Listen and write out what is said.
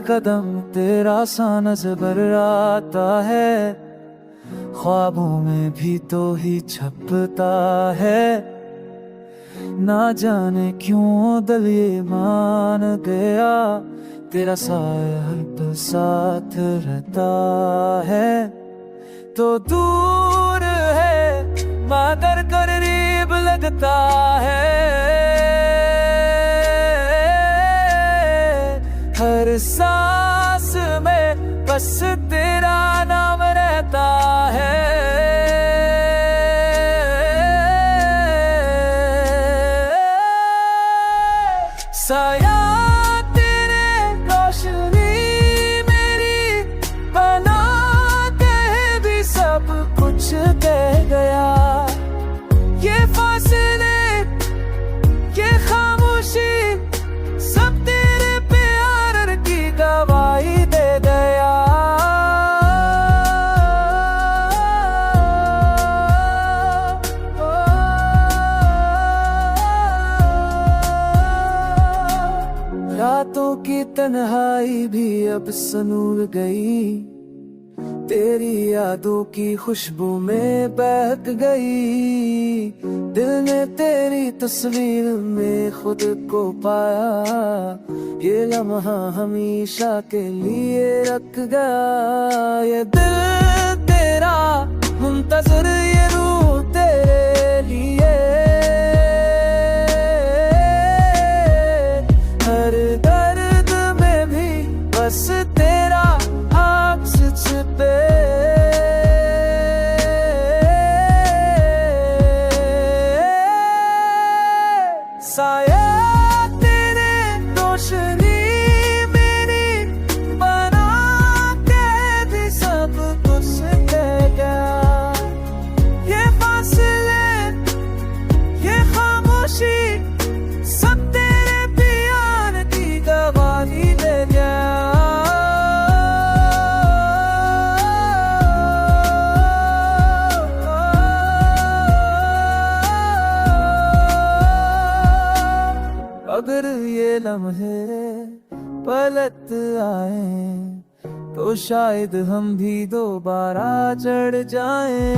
कदम तेरा सा नजर आता है, ख्वाबों में भी तो ही छपता है। ना जाने क्यों दिल ये मान गया, तेरा साया हर पल साथ रहता है। तो दूर है मगर करीब लगता है, हर सांस में बस तेरा नाम रहता है। साया तेरे रोशनी मेरी बना के भी सब कुछ दे गया। ये फासले ये खामोशी सब तेरे प्यार की गवाही दे गया। रातों की तन्हाई भी अब सनूर गई, तेरी यादों की खुशबू में बहक गई। दिल ने तेरी तस्वीर में खुद को पाया, ये लम्हा हमेशा के लिए रख गया। ये दिल तेरा मुंतज़िर, ये रूह तेरे लिए, हर दर्द में भी बस तेरा अक्स छिपे। साया तेरे रोशनी मेरी बना के भी सब कुछ दे गया। ये फासले ये खामोशी सब तेरे प्यार की गवाही दे गया। अगर ये लम्हे पलट आए तो शायद हम भी दोबारा चढ़ जाएं।